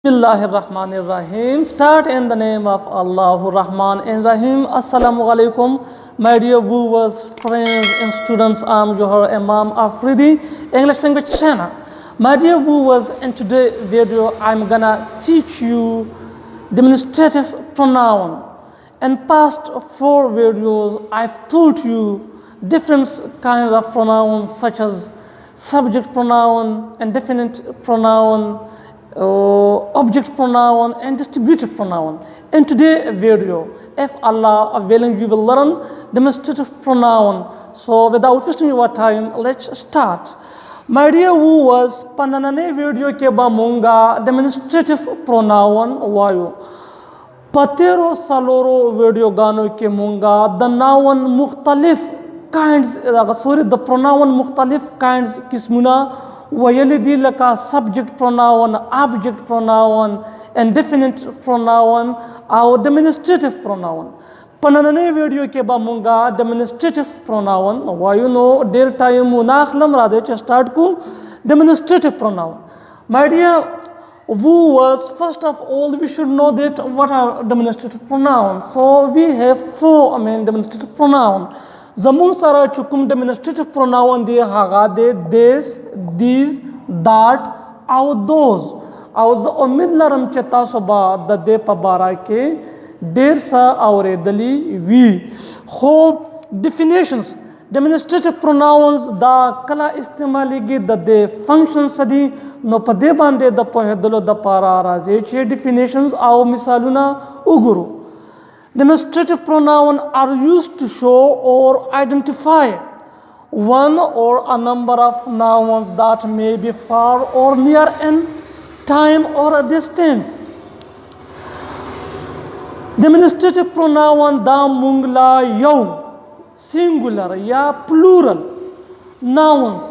Bismillahirrahmanirrahim. Start in the name of Allah Rahman and Rahim. Assalamu alaikum, my dear viewers, friends, and students. I'm Johar Imam Afridi, English language channel. My dear viewers, in today's video, I'm gonna teach you demonstrative pronoun. In past 4 videos, I've taught you different kinds of pronouns such as subject pronoun, indefinite pronoun, object pronoun and distributive pronoun. In today's video, if Allah willing, you will learn demonstrative pronoun. So without wasting your time, let's start. My dear viewers, pananane video ke ba munga demonstrative pronoun wayo. Patero saloro video gano ke munga the noun mukhtalif kinds, the pronoun mukhtalif kinds kismuna ويلدي لك subject pronoun, object pronoun, indefinite pronoun or demonstrative pronoun. Pananane video ke ba munga demonstrative pronoun. Why you know der time munakhlam radhe start ku demonstrative pronoun. My dear viewers, first of all we should know that what are demonstrative pronouns. So we have 4 demonstrative pronoun. Zamun sara chukum demonstrative pronoun de haga de this, these, that, or those. Or the omid laram cheta soba the de pabara ke der sa aure dali we. Ho definitions. Demonstrative pronouns da kala istemali ge the de functions sadi no pade bande da pohedalo da para raje che definitions au misaluna uguru. Demonstrative pronouns are used to show or identify one or a number of nouns that may be far or near in time or a distance. Demonstrative pronoun da mungla yau singular ya plural nouns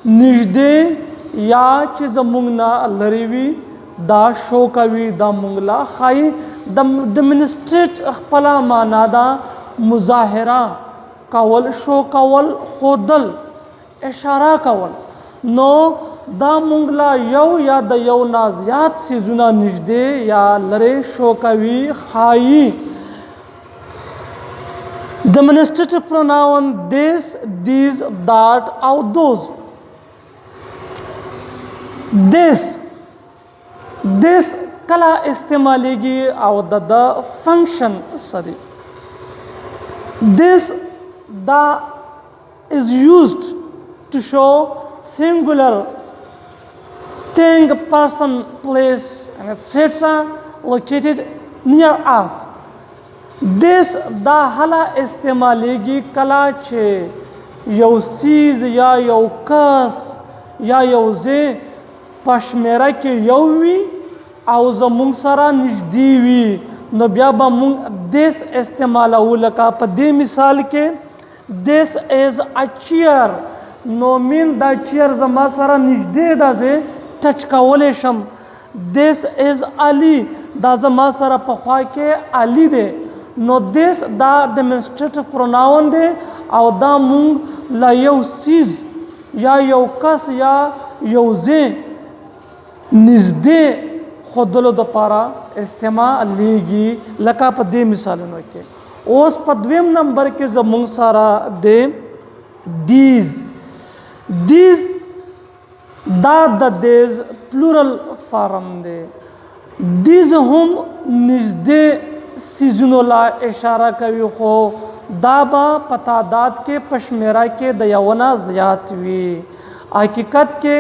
nijde ya chiz mungna larivi da shokavi da mungla khai demonstrate khpala mana da muzahira kawal show kawal khodal ishara kawal no da mungla yau ya da yau na ziyat si zuna nijde ya lare shokavi khai. Demonstrative pronoun this, these, that, or those. This kala istemaligi or the function sorry. This the is used to show singular thing, person, place, and etc. located near us. This the hala istemaligi kala che yau siz ya yau kas ya yau ze pashmera ke yauwi او زمونږ سره نږدې وي نو بیا به مونږ this استعمالو لکه په دې مثال کې this is a chair نو مین دا چیر زما سره نږدې ده زه ټچ کولی شم. this is Ali دا زما سره په خوا کې علي دی نو this دا demonstrative pronoun دی او دا مونږ له یو سیز یا یو کس یا یو ځای نږدې خودلو د پاره استعمالیږي لکه په دې مثالونو کې. اوس په دویم نمبر کې زموږ سره د these دا د these پلورل فارم دی. these هم نږدې سیزونو لا اشاره کوي خو دا به په تعداد کې په شمیره کې د یو نه زیات وي. حقیقت کې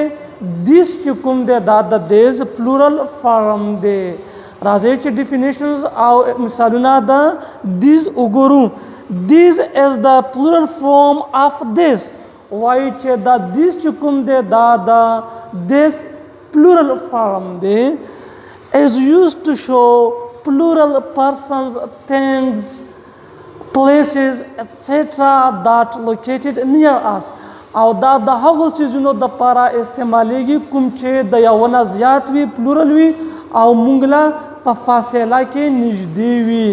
this chukum de da the these plural form de raje che definitions au misaluna da this uguru. This is the plural form of this. Why che da this chukum de da the this plural form de is used to show plural persons, things, places, etc. that located near us. او دا د هغو سیزونو د پاره استعمالیږي کوم چې د یو نه زیات وي پلورل وي او مونږ له په فاصله کې نږدې وي.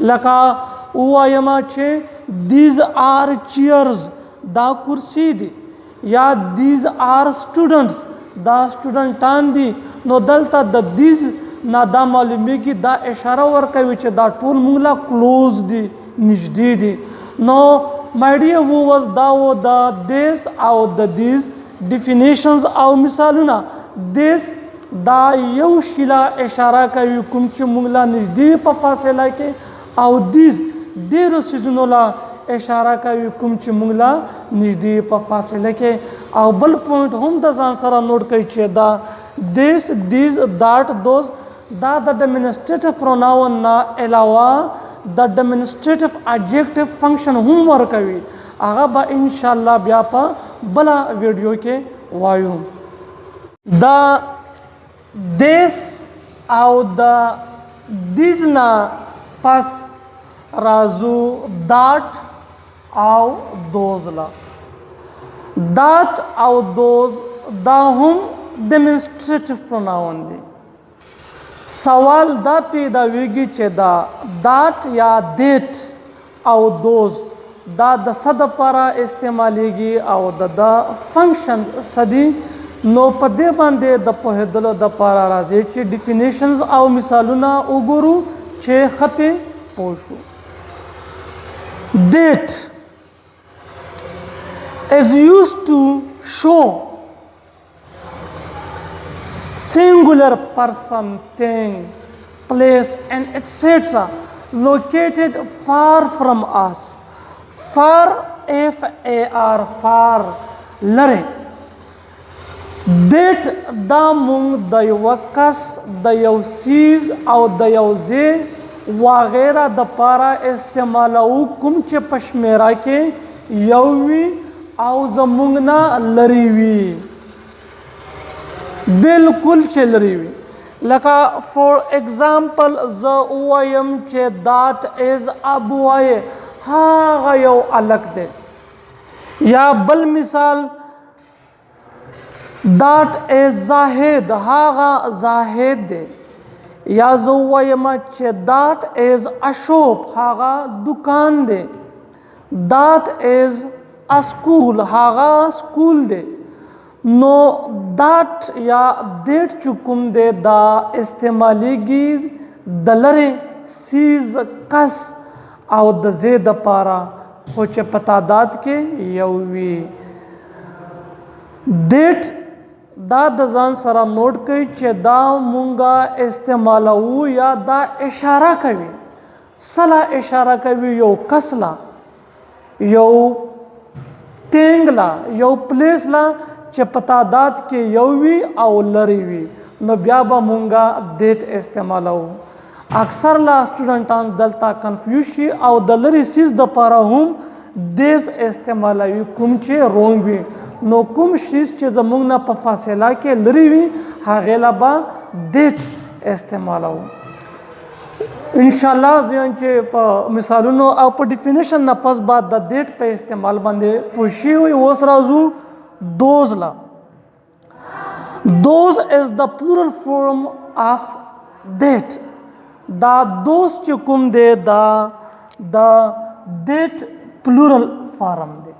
لکه ووایم چې these are chairs دا کرسي دي یا these are students دا studentان دي نو دلته د دیز نه دا معلومیږي دا اشاره ورکوي چې دا ټول موږ له کلوز دي نږدې دي. نو my dear viewers دا و د دیس او د دیز ډیفینیشنز او مثالونه. دیس دا یو شي له اشاره کوي کوم چې موږ له نږدې په فاصله کې، او دیز ډېرو څیزونو له اشاره کوي کوم چې موږ له نږدې په فاصله کې. او بل پوینټ هم د ځان سره نوٹ کوي چې دا دیس دیز داټ دوز دا د ډیمونسټریټیو پروناون نه علاوه د ډیمونسټریټیو اډجیکټیو فنکشن هم ورکوي. هغه به انشاءالله بیا په بله ویډیو کې وایو. دا دیس او د دیز نه پس راځو داټ او دوز لا. داټ او دوز دا هم ډیمونسټریټیو پروناون دي. سوال دا پیداویږي چې دا داټ یا دیټ او دوز دا د څه دپاره استعمالیږي او د فنکشن څه دي. نو په دې باندې د پوهېدلو دپاره راځي چې ډیفینیشنز او مثالونه وګورو چې ښه پې پوه شو. Date is used to show singular person, thing, place and etc. located far from us. Far, F-A-R, far, lare. Date دا مونږ د یو کس د یو سیز او د یو ځای وغیره د پاره استعمالوو کوم چې په شمیره کې یو وي او زمونږ نه لرې وي، بالکل چې لرې وي. لکه فور ایگزامپل زه ووایم چې داټ از ابوای، هغه یو الک دی. یا بل مثال داټ از زاهد، هغه زاهد دی. یا زه ووایم چې داټ از اشوپ، هغه دکان دی. داټ از اسکول، هغه سکول دی. نو داټ یا دیټ چې کوم دی دا استعمالیږي د لرې سیز، کس او د ځای دپاره، خو چې په تعداد کې یو وي. دیټ دا د ځان سره نوٹ کوي چې دا مونږه استعمالوو یا دا اشاره کوي. څه له اشاره کوي؟ یو کس له، یو تینګ له، یو پلیس له چې په تعداد کې یو وي او لرې وي. نو بیا به مونږه دیټ استعمالوو. اکثر له سټوډنټان دلته کنفیوز شي او د لرې سیز دپاره هم دیز استعمالوي کوم چې رونګ وي. نو کوم شیز چې زمونږ نه په فاصله کې لرې وي هغې له به دیټ استعمالوو. انشاءالله زیان چې په مثالونو او په ډیفینیشن نه پس بعد د دیټ په استعمال باندې پوه شوي. اوس راځو دوز له. دوز از د پلورل فارم آف دیټ. دا دوز چې کوم دی دا د دیټ پلورل فارم دی.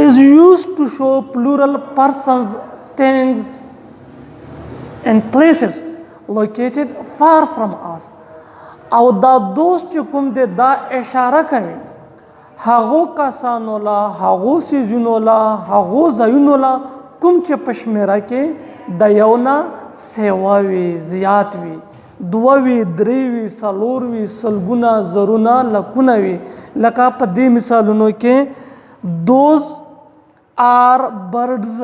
is used to show plural persons, things and places located far from us. او دا دوست چې کوم دی دا اشاره کوي هغو کسانو له، هغو څیزونو له، هغو ځایونو له کوم چې په شمیره کې د یو نه سیوا وي، زیات وي، دوه وي، درې وي، څلور وي، سلګونه، زرونه، لکونه وي. لکه په دې مثالونو کې دوز آر برډز،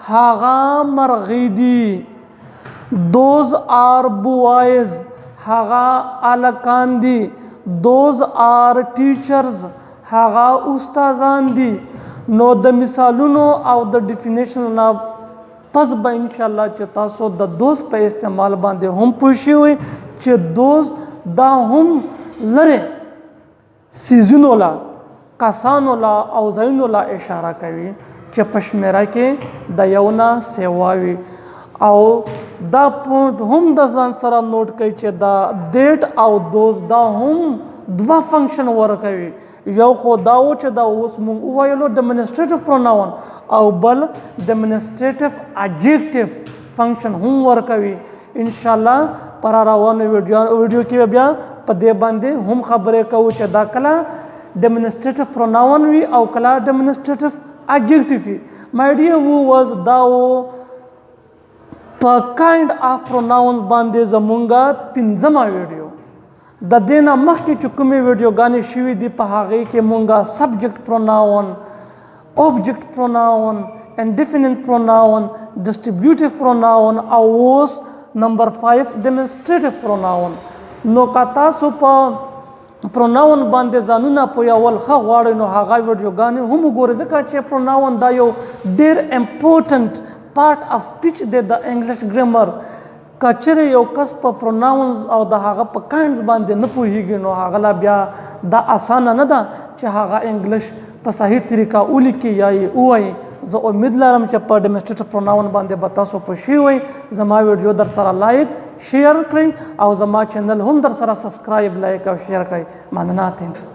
هغه مرغۍ دي. دوز آر بوایز، هغه الکان دي. دوز آر ټیچرز، هغه استادان دي. نو د مثالونو او د ډیفینیشن نه پس به انشاءالله چې تاسو د دوز په استعمال باندې هم پوه شوئ چې دوز دا هم لرې څیزونو له، کسانو له او ځایونو له اشاره کوي چې په شمیره کې د یو نه سیوا وي. او دا پوینټ هم د ځان سره نوٹ کوي چې دا دیټ او دوز دا هم دوه فنکشن ورکوي. یو خو دا و چې دا اوس موږ وویلو ډیمونسټریټیو پروناون، او بل ډیمونسټریټیو اډجیکټیو फंक्शन हम वर्कवी इंशाल्लाह पर रोनो वीडियो की बया पदे बंदे हम खबरें कहू दा कला डेमोन्स्ट्रेटिव प्रोनाउन वी और कला demonstrative adjective my dear viewers दाओ kind of pronouns bande zamunga pinzama video da dena makhki chukumi video gani shiwi di pahagi ke munga subject pronoun object pronoun indefinite pronoun distributive pronoun awos number 5 demonstrative pronoun no kata supa pronoun bande zanuna poya wal khawari no haga video gani hum gore zaka che pronoun da yo dear important part of speech the English grammar kachere yo kas pa pronouns or the haga pa kinds bande na puhigi no haga la bya da asana na da che haga English pa sahi tarika uliki yayi uai zo umid laram che pa demonstrative pronoun bande bata so pa shiwi zama video dar sara like share krai aw zama channel hum dar sara subscribe like aw share krai manana thanks